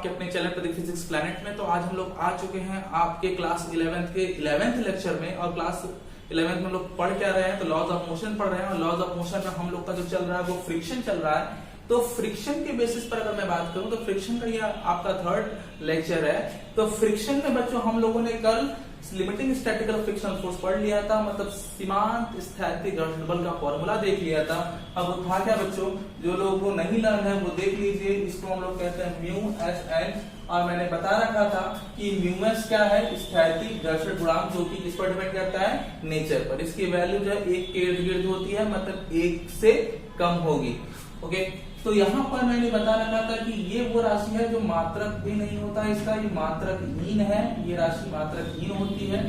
आपके अपने channel Pradeep physics planet में। तो आज हम लोग आ चुके हैं आपके क्लास 11th के 11th लेक्चर में। और क्लास 11th में हम लोग पढ़ क्या रहे हैं, तो लॉज ऑफ मोशन पढ़ रहे हैं। और लॉज ऑफ मोशन में हम लोग का जो चल रहा है वो फ्रिक्शन चल रहा है। तो फ्रिक्शन के बेसिस पर अगर मैं बात करूं तो फ्रिक्शन का यह आपका थर्ड लेक्चर है। तो फ्रिक्शन में बच्चों हम लोगों ने कल लिमिटिंग स्टैटिकल फ्रिक्शनल फोर्स पढ़ लिया था, मतलब सीमांत स्थैतिक घर्षण बल का फॉर्मूला देख लिया था। अब वो था क्या बच्चों, जो लोगों को नहीं लर्न है वो देख लीजिए। इसको हम लोग कहते हैं म्यू एस एन। और मैंने बता रखा था कि म्यू एस क्या है, स्थैतिक घर्षण गुणांक, जो कि किस पर डिपेंड करता है, नेचर पर। इसकी वैल्यू जो है 1 के इर्द गिर्द होती है, मतलब 1 से कम होगी। ओके, तो यहाँ पर मैंने बता रखा था कि ये वो राशि है जो मात्रक भी नहीं होता इसका, ये मात्रकहीन है। ये राशि मात्रकहीन होती है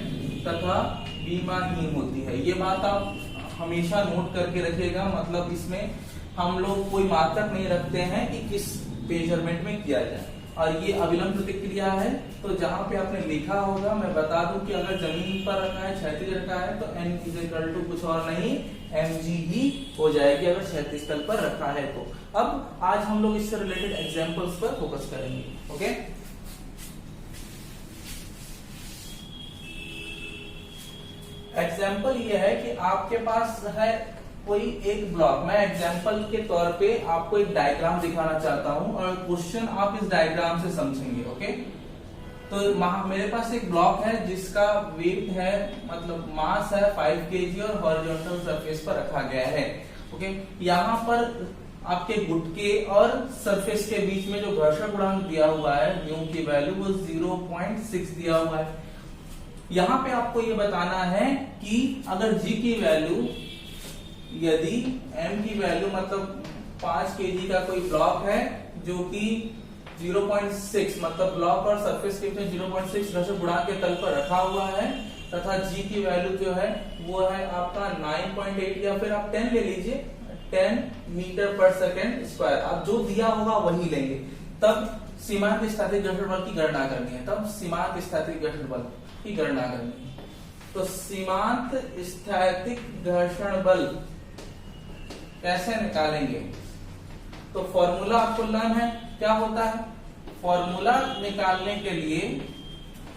तथा विमाहीन होती है। ये बात आप हमेशा नोट करके रखिएगा। मतलब इसमें हम लोग कोई मात्रक नहीं रखते हैं कि किस मेजरमेंट में किया जाए। और ये अविलंब प्रतिक्रिया है। तो जहां पे आपने लिखा होगा, मैं बता दूं कि अगर जमीन पर रखा है, क्षैतिज रखा है, तो n इक्वल टू कुछ और नहीं mg ही हो जाएगी अगर क्षैतिज तल पर रखा है तो। अब आज हम लोग इससे रिलेटेड एग्जांपल्स पर फोकस करेंगे। ओके, एग्जांपल ये है कि आपके पास है कोई एक ब्लॉक। मैं एग्जांपल के तौर पे आपको एक डायग्राम दिखाना चाहता हूं और क्वेश्चन आप इस डायग्राम से समझेंगे। ओके, तो मेरे पास एक ब्लॉक है जिसका वेट है, मतलब मास है 5 kg और हॉरिजॉन्टल सरफेस पर रखा गया है। ओके, यहाँ पर आपके गुटके और सरफेस के बीच में जो घर्षण गुणांक दिया हुआ है, म्यू की वैल्यू वो 0.6 दिया हुआ है। यहाँ पे आपको ये बताना है कि अगर g की वैल्यू, यदि m की वैल्यू, मतलब 5 kg का कोई ब्लॉक है जो कि 0.6, मतलब ब्लॉक और सरफेस के बीच 0.6 घर्षण गुणांक के तल पर रखा हुआ है, तथा g की वैल्यू जो है वो है आपका 9.8 या फिर आप 10 ले लीजिए, 10 मीटर पर सेकेंड स्क्वायर। आप जो दिया होगा वही लेंगे। तब सीमांत स्थैतिक घर्षण बल की गणना करनी है। तब सीमांत स्थैतिक घर्षण बल की गणना करनी है। तो सीमांत स्थैतिक घर्षण बल कैसे निकालेंगे, तो फॉर्मूला आपको लर्न है। क्या होता है फॉर्मूला निकालने के लिए,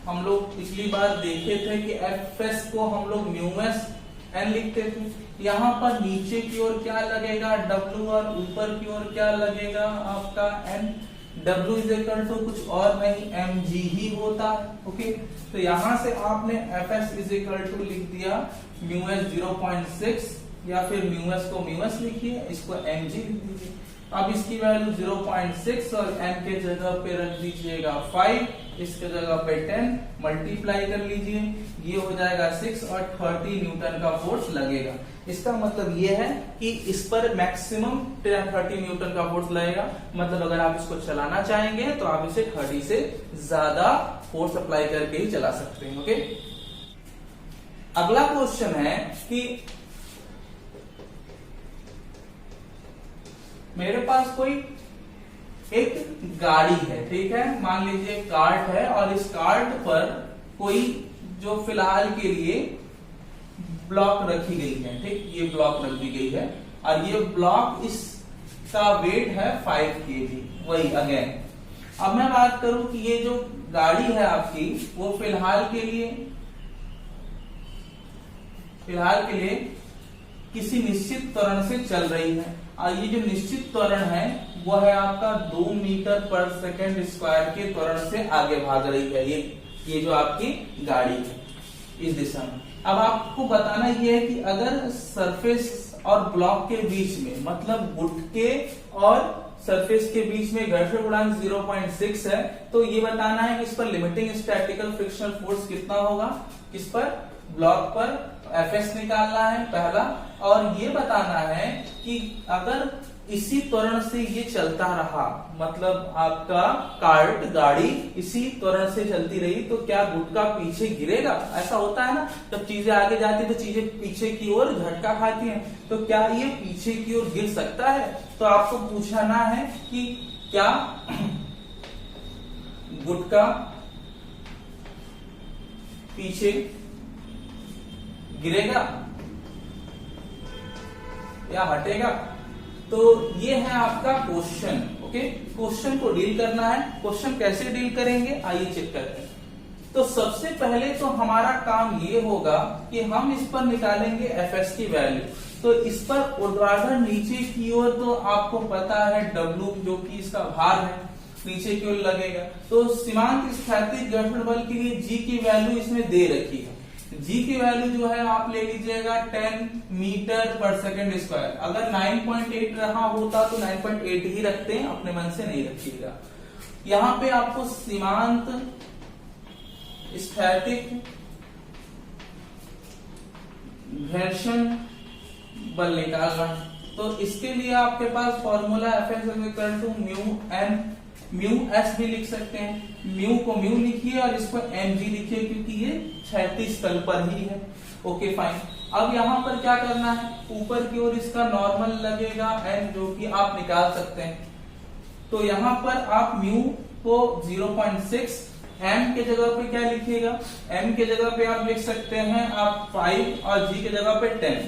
हम लोग पिछली बार देखे थे कि एफएस को हम लोग म्यू एस एन लिखते थे। यहाँ पर नीचे की ओर क्या लगेगा, डब्ल्यू, और ऊपर की ओर क्या लगेगा आपका एन। डब्ल्यू इज इक्वल टू कुछ और नहीं mg ही होता है। ओके, तो यहां से आपने एफएस इज इक्वल टू लिख दिया म्यू एस 0.6, या फिर म्यू एस को म्यू एस लिखिए, इसको mg लिख दीजिए। अब इसकी वैल्यू 0.6 और n के जगह पे रख दीजिएगा 5, इसके जगह पे 10, मल्टीप्लाई कर लीजिए, ये हो जाएगा 6 और 30 न्यूटन का फोर्स लगेगा। इसका मतलब ये है कि इस पर मैक्सिमम 30 न्यूटन का फोर्स लगेगा। मतलब अगर आप इसको चलाना चाहेंगे तो आप इसे 30 से ज्यादा फोर्स अप्लाई करके ही चला सकते हैं। ओके, अगला क्वेश्चन है कि मेरे पास कोई एक गाड़ी है, ठीक है, मान लीजिए कार्ट है, और इस कार्ट पर कोई जो फिलहाल के लिए ब्लॉक रखी गई है। ठीक, ये ब्लॉक रख दी गई है और ये ब्लॉक, इसका वेट है 5 kg। वही अगेन, अब मैं बात करूं कि ये जो गाड़ी है आपकी, वो फिलहाल के लिए किसी निश्चित त्वरण से चल रही है। और ये जो निश्चित त्वरण है वो है आपका 2 मीटर पर सेकेंड स्क्वायर के त्वरण से आगे भाग रही है ये जो आपकी गाड़ी है इस दिशा में। अब आपको बताना ये है कि अगर सरफेस और ब्लॉक के बीच में, मतलब गुटके और सरफेस के बीच में घर्षण गुणांक 0.6 है, तो ये बताना है कि इस पर लिमिटिंग स्टैटिकल फ्रिक्शनल फोर्स कितना होगा, किस पर, ब्लॉक पर। एफएस निकालना है पहला, और ये बताना है कि अगर इसी त्वरण से ये चलता रहा, मतलब आपका कार्ट, गाड़ी इसी त्वरण से चलती रही, तो क्या गुटका पीछे गिरेगा? ऐसा होता है ना, जब चीजें आगे जाती है तो चीजें पीछे की ओर झटका खाती हैं। तो क्या ये पीछे की ओर गिर सकता है? तो आपको पूछना है कि क्या गुटका पीछे गिरेगा या हटेगा? तो ये है आपका क्वेश्चन। ओके, क्वेश्चन को डील करना है। क्वेश्चन कैसे डील करेंगे आइए चेक करते हैं। तो सबसे पहले तो हमारा काम ये होगा कि हम इस पर निकालेंगे एफएस की वैल्यू। तो इस पर ऊर्ध्वाधर नीचे की ओर तो आपको पता है डब्ल्यू जो कि इसका भार है नीचे की ओर लगेगा। तो सीमांत स्थैतिक घर्षण बल के लिए जी की वैल्यू इसमें दे रखी है। जी की वैल्यू जो है आप ले लीजिएगा 10 मीटर पर सेकंड स्क्वायर। अगर 9.8 रहा होता तो 9.8 ही रखते हैं, अपने मन से नहीं रखिएगा। यहां पे आपको सीमांत स्थैतिक घर्षण बल निकालना है। तो इसके लिए आपके पास फॉर्मूला F म्यू एस भी लिख सकते हैं। म्यू को म्यू लिखिए और इसको mg लिखिए क्योंकि ये क्षैतिज तल पर ही है। Okay fine. अब यहाँ पर क्या करना है, ऊपर की ओर इसका नॉर्मल लगेगा n जो कि आप निकाल सकते हैं। तो यहाँ पर आप म्यू को 0.6, m के जगह पे क्या लिखिएगा, m के जगह पे आप लिख सकते हैं आप 5 और g के जगह पे 10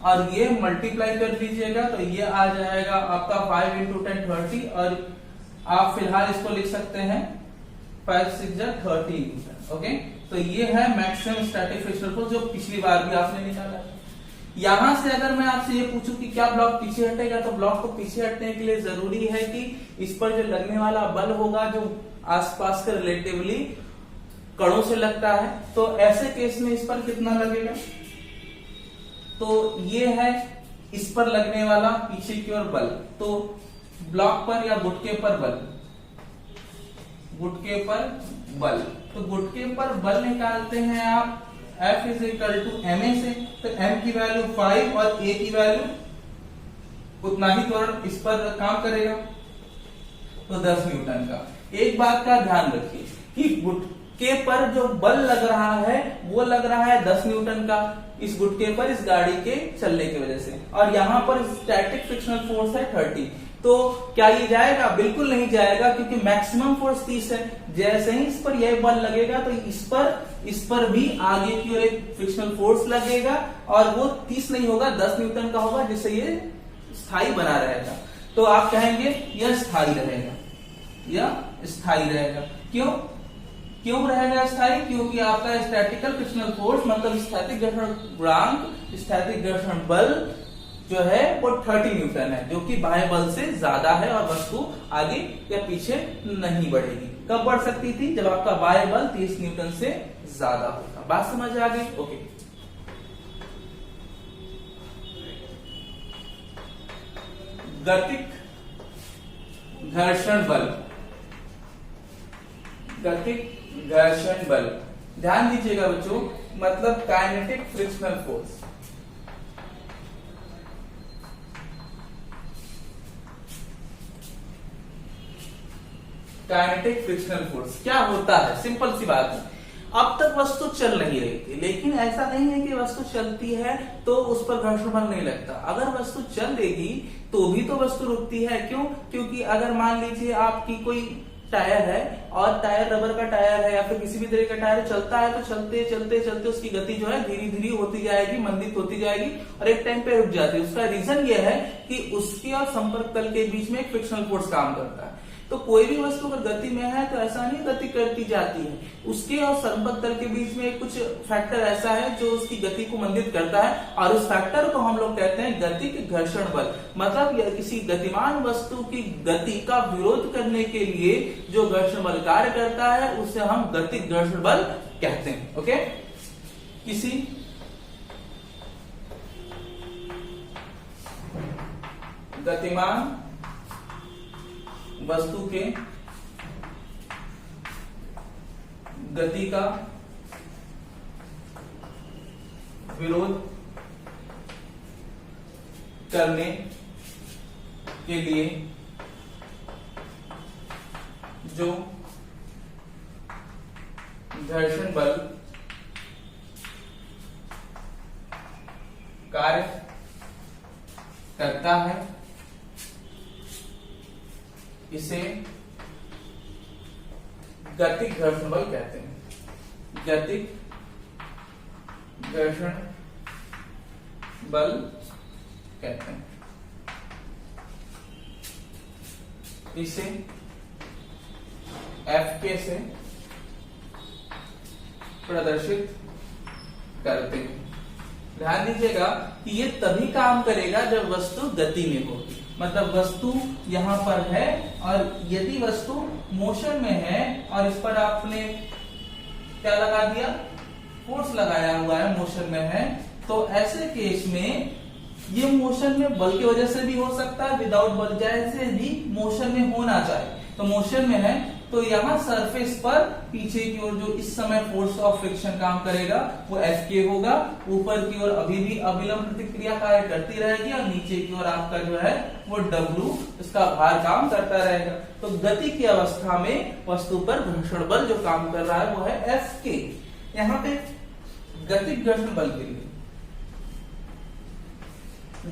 और ये मल्टीप्लाई कर दीजिएगा तो ये आ जाएगा आपका 5 × 10 30 और आप फिलहाल इसको लिख सकते हैं 5 6 30 न्यूटन। ओके, तो ये है मैक्सिमम स्टैटिक फ्रिक्शनल फोर्स जो पिछली बार भी आपने निकाला है। यहां से अगर मैं आपसे ये पूछूं कि क्या ब्लॉक पीछे हटेगा, तो ब्लॉक को पीछे हटने के लिए जरूरी है कि इस पर जो लगने वाला बल होगा जो आसपास के रिलेटिवली कणों से लगता है, तो ऐसे केस में इस पर कितना लगेगा। तो ये है इस पर लगने वाला पीछे की ओर बल। तो ब्लॉक पर या गुटके पर बल, गुटके पर बल, तो गुटके पर बल निकालते हैं आप F = ma से। तो m की वैल्यू 5 और a की वैल्यू उतना ही त्वरण इस पर काम करेगा, तो 10 न्यूटन का। एक बात का ध्यान रखिए कि गुटके पर जो बल लग रहा है वो लग रहा है 10 न्यूटन का इस गुटके पर इस गाड़ी के चलने की वजह से, और यहाँ पर स्टैटिक फ्रिक्शनल फोर्स है 30। तो क्या ये जाएगा, बिल्कुल नहीं जाएगा क्योंकि मैक्सिमम फोर्स 30 है। जैसे ही इस पर यह बल लगेगा तो इस पर भी आगे की ओर एक फ्रिक्शनल फोर्स लगेगा और वो 30 नहीं होगा 10 न्यूटन का होगा, जिससे ये स्थायी बना रहेगा। तो आप कहेंगे यह स्थायी रहेगा, यह स्थायी रहेगा। क्यों रहेगा स्थायी, क्योंकि आपका स्टैटिकल फ्रिक्शनल फोर्स मतलब स्थैतिक घर्षण गुणांक, स्थैतिक घर्षण बल जो है वो 30 न्यूटन है, जो कि बाह्य बल से ज्यादा है और वस्तु आगे या पीछे नहीं बढ़ेगी। कब बढ़ सकती थी, जब आपका बाह्य बल 30 न्यूटन से ज्यादा होगा। बात समझ आ गई। ओके, गतिक घर्षण बल, गतिक घर्षण बल ध्यान दीजिएगा बच्चों, मतलब kinetic frictional force. Kinetic frictional force क्या होता है, सिंपल सी बात है। अब तक वस्तु चल नहीं रही थी, लेकिन ऐसा नहीं है कि वस्तु चलती है तो उस पर घर्षण बल नहीं लगता। अगर वस्तु चल देगी तो भी तो वस्तु रुकती है। क्यों, क्योंकि अगर मान लीजिए आपकी कोई टायर है और टायर रबर का टायर है या फिर किसी भी तरह का टायर चलता है, तो चलते चलते चलते उसकी गति जो है धीरे धीरे होती जाएगी, मंदित होती जाएगी और एक टाइम पे रुक जाती है। उसका रीजन ये है कि उसके और संपर्क तल के बीच में एक फ्रिक्शनल फोर्स काम करता है। तो कोई भी वस्तु अगर गति में है तो ऐसा नहीं गति करती जाती है, उसके और संपर्क तल के बीच में कुछ फैक्टर ऐसा है जो उसकी गति को मंदित करता है, और उस फैक्टर को हम लोग कहते हैं गतिक घर्षण बल। मतलब किसी गतिमान वस्तु की गति का विरोध करने के लिए जो घर्षण बल कार्य करता है उसे हम गतिक घर्षण बल कहते हैं। ओके, किसी गतिमान वस्तु के गति का विरोध करने के लिए जो घर्षण बल कार्य करता है इसे गतिक घर्षण बल कहते हैं। गतिक घर्षण बल कहते हैं। इसे Fk से प्रदर्शित करते हैं। ध्यान दीजिएगा कि ये तभी काम करेगा जब वस्तु गति में होगी, मतलब वस्तु यहां पर है और यदि वस्तु मोशन में है और इस पर आपने क्या लगा दिया, फोर्स लगाया हुआ है, मोशन में है, तो ऐसे केस में ये मोशन में बल की वजह से भी हो सकता है, विदाउट बल जैसे भी मोशन में होना चाहिए। तो मोशन में है तो यहाँ सरफेस पर पीछे की ओर जो इस समय फोर्स ऑफ फ्रिक्शन काम करेगा वो Fk होगा, ऊपर की ओर अभी भी अविलंब प्रतिक्रिया कार्य करती रहेगी और नीचे की ओर आपका जो है वो W इसका भार काम करता रहेगा। तो गति की अवस्था में वस्तु पर घर्षण बल जो काम कर रहा है वो है Fk। यहाँ पे गतिक घर्षण बल के लिए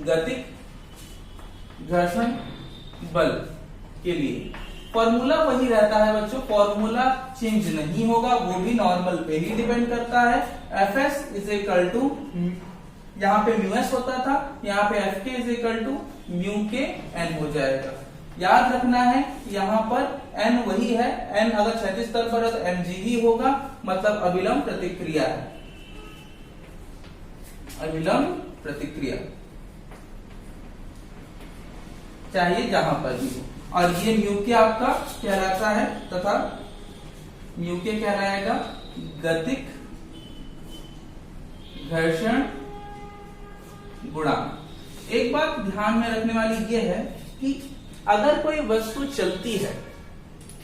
गतिक घर्षण बल के लिए फॉर्मूला वही रहता है बच्चों, फॉर्मूला चेंज नहीं होगा, वो भी नॉर्मल पे ही डिपेंड करता है। Fs इज इक्वल टू, यहाँ पे म्यूएस होता था, यहाँ पे Fk is equal to mu k n हो जाएगा। याद रखना है यहाँ पर n वही है, n अगर क्षैतिज तल पर है तो mg ही होगा, मतलब अविलंब प्रतिक्रिया है, अविलंब प्रतिक्रिया चाहिए जहां पर भी हो। और ये म्यू के आपका कहलाता है तथा म्यू के कहलाएगा गतिक घर्षण गुणांक। एक बात ध्यान में रखने वाली ये है कि अगर कोई वस्तु चलती है,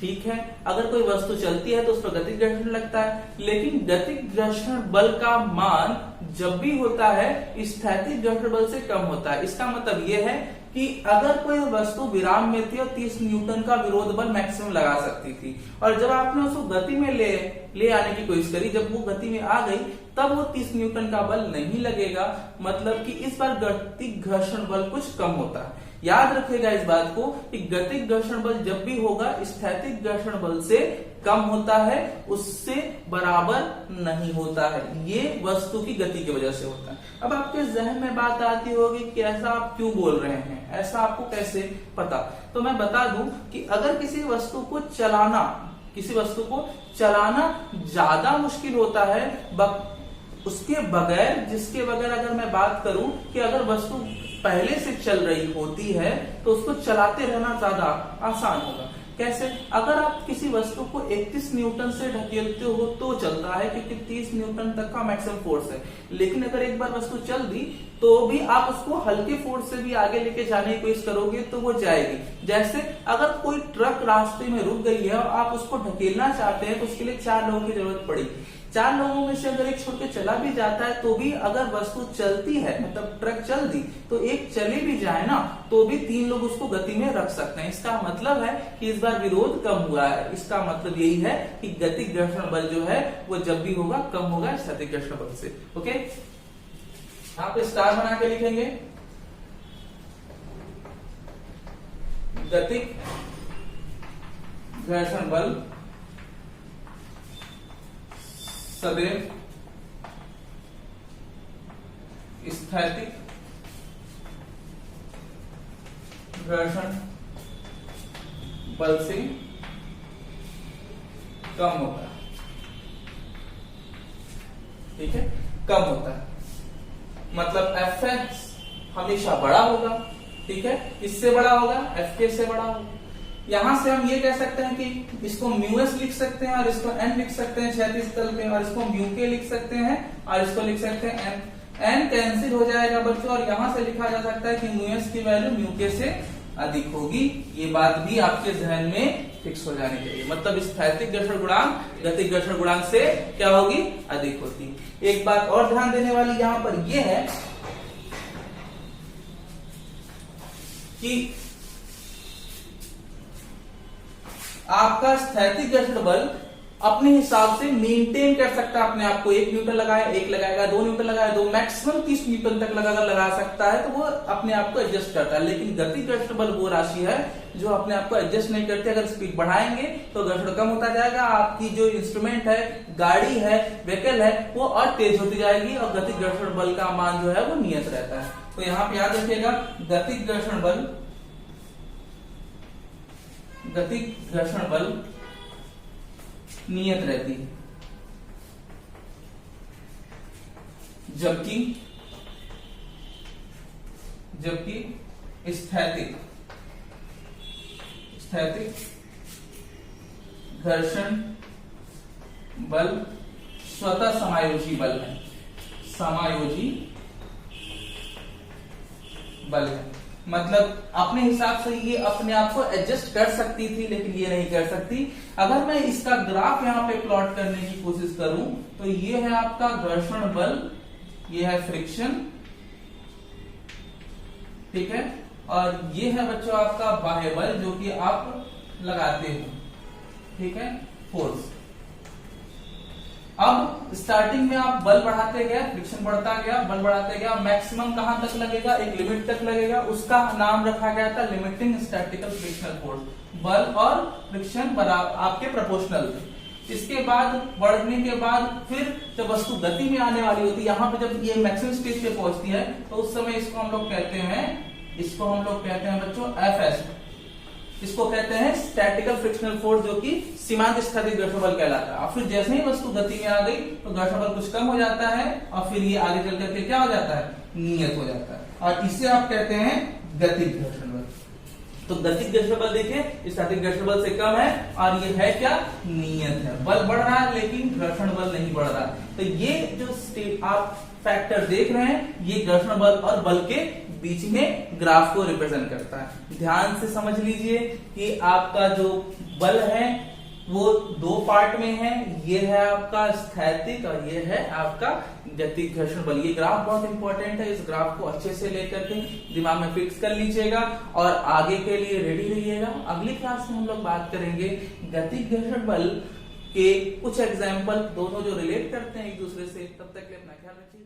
ठीक है, अगर कोई वस्तु चलती है तो उस पर गतिक घर्षण लगता है, लेकिन गतिक घर्षण बल का मान जब भी होता है स्थैतिक घर्षण बल से कम होता है। इसका मतलब यह है कि अगर कोई वस्तु विराम में थी और 30 न्यूटन का विरोध बल मैक्सिमम लगा सकती थी और जब आपने उसको गति में ले आने की कोशिश करी, जब वो गति में आ गई तब वो 30 न्यूटन का बल नहीं लगेगा, मतलब कि इस बार गतिक घर्षण बल कुछ कम होता है। याद रखिएगा इस बात को कि गतिक घर्षण बल जब भी होगा स्थैतिक घर्षण बल से कम होता है, उससे बराबर नहीं होता है। ये वस्तु की गति की वजह से होता है। अब आपके जहन में बात आती होगी कि ऐसा आप क्यों बोल रहे हैं, ऐसा आपको कैसे पता? तो मैं बता दूं कि अगर किसी वस्तु को चलाना ज्यादा मुश्किल होता है उसके बगैर, जिसके बगैर अगर मैं बात करूं कि अगर वस्तु पहले से चल रही होती है तो उसको चलाते रहना ज्यादा आसान होगा। कैसे? अगर आप किसी वस्तु को 31 न्यूटन से ढकेलते हो तो चलता है, क्योंकि 30 न्यूटन तक का मैक्सिमम फोर्स है, लेकिन अगर एक बार वस्तु चल दी तो भी आप उसको हल्के फोर्स से भी आगे लेके जाने की कोशिश करोगे तो वो जाएगी। जैसे अगर कोई ट्रक रास्ते में रुक गई है और आप उसको ढकेलना चाहते हैं तो उसके लिए 4 लोगों की जरूरत पड़ेगी। 4 लोगों में से अगर एक छोड़ के चला भी जाता है तो भी अगर वस्तु चलती है, मतलब ट्रक चल दी, तो एक चले भी जाए ना तो भी 3 लोग उसको गति में रख सकते हैं। इसका मतलब है कि इस बार विरोध कम हुआ है। इसका मतलब यही है कि गतिक घर्षण बल जो है वो जब भी होगा कम होगा स्थैतिक घर्षण बल से। ओके, यहाँ पे स्टार बना के लिखेंगे गतिक घर्षण बल सदैव स्थैतिक घर्षण बल से कम होता है। ठीक है, कम होता है, मतलब Fx हमेशा बड़ा होगा। ठीक है, इससे बड़ा होगा, Fk से बड़ा होगा। यहां से हम ये कह सकते हैं कि इसको म्यूएस लिख सकते हैं और इसको n लिख सकते हैं क्षैतिज तल पे, और इसको म्यू के लिख सकते हैं और इसको लिख सकते हैं n। n कैंसिल हो जाएगा बच्चों, और यहां से लिखा जा सकता है कि म्यूएस की वैल्यू म्यू के से अधिक होगी। ये बात भी आपके जहन में फिक्स हो जानी चाहिए, मतलब स्थैतिक घर्षण गुणांक गतिक घर्षण गुणांक से क्या होगी, अधिक होगी। एक बात और ध्यान देने वाली यहां पर यह है कि आपका स्थैतिक घर्षण बल अपने हिसाब से मेंटेन कर सकता है अपने आप को। 1 न्यूटन लगाया, 1 लगाएगा, 2 न्यूटन लगाया, 2, मैक्सिमम 30 न्यूटन तक लगा सकता है, तो वो अपने आप को एडजस्ट करता है। लेकिन गतिक घर्षण बल वो राशि है जो अपने आप को एडजस्ट नहीं करती। अगर स्पीड बढ़ाएंगे तो घर्षण कम होता जाएगा, आपकी जो इंस्ट्रूमेंट है, गाड़ी है, व्हीकल है, वो और तेज होती जाएगी, और गतिक घर्षण बल का मान जो है वो नियत रहता है। तो यहाँ पे याद रखिएगा गतिक घर्षण बल गतिज घर्षण बल नियत रहती है, जबकि स्थैतिक घर्षण बल स्वतः समायोजी बल है, समायोजी बल है। मतलब अपने हिसाब से ये अपने आप को एडजस्ट कर सकती थी, लेकिन ये नहीं कर सकती। अगर मैं इसका ग्राफ यहाँ पे प्लॉट करने की कोशिश करूं तो ये है आपका घर्षण बल, ये है फ्रिक्शन, ठीक है, और ये है बच्चों आपका बाह्य बल जो कि आप लगाते हो, ठीक है, फोर्स। अब स्टार्टिंग में आप बल बढ़ाते गए, फ्रिक्शन बढ़ता गया, बल बढ़ाते गया, मैक्सिमम कहां तक लगेगा, एक लिमिट तक लगेगा, उसका नाम रखा गया था लिमिटिंग स्टैटिकल फ्रिक्शनल फोर्स। बल और फ्रिक्शन बराबर आपके प्रोपोर्शनल थे। इसके बाद बढ़ने के बाद फिर जब वस्तु गति में आने वाली होती है, यहां पे जब ये मैक्सिमम स्टेज पे पहुंचती है तो उस समय इसको हम लोग कहते हैं बच्चों एफएस। इसको कहते हैं स्टैटिकल फ्रिक्शनल फोर्स, जो कि सीमांत स्थैतिक घर्षण बल कहलाता है। और फिर जैसे ही वस्तु गति में आ गई तो घर्षण बल कुछ कम हो जाता है और फिर ये आगे चल करके क्या हो जाता है, नियत हो जाता है, और इसे आप कहते हैं गतिज घर्षण बल। तो गतिज घर्षण बल देखिए स्टैटिक घर्षण बल से कम है और ये है क्या, नियत है। बल बढ़ रहा है लेकिन घर्षण बल नहीं बढ़ रहा। तो ये जो आप फैक्टर देख रहे हैं, ये घर्षण बल और बल के बीच में ग्राफ को रिप्रेजेंट करता है। ध्यान से समझ लीजिए कि आपका जो बल है वो दो पार्ट में है, ये है आपका स्थैतिक और ये है आपका गतिज घर्षण बल। ये ग्राफ बहुत इंपॉर्टेंट है, इस ग्राफ को अच्छे से लेकर के दिमाग में फिक्स कर लीजिएगा और आगे के लिए रेडी रहिएगा। अगली क्लास में हम लोग बात करेंगे गतिज घर्षण बल के कुछ एग्जाम्पल, दोनों जो रिलेट करते हैं एक दूसरे से। तब तक के लिए अपना ख्याल रखिए।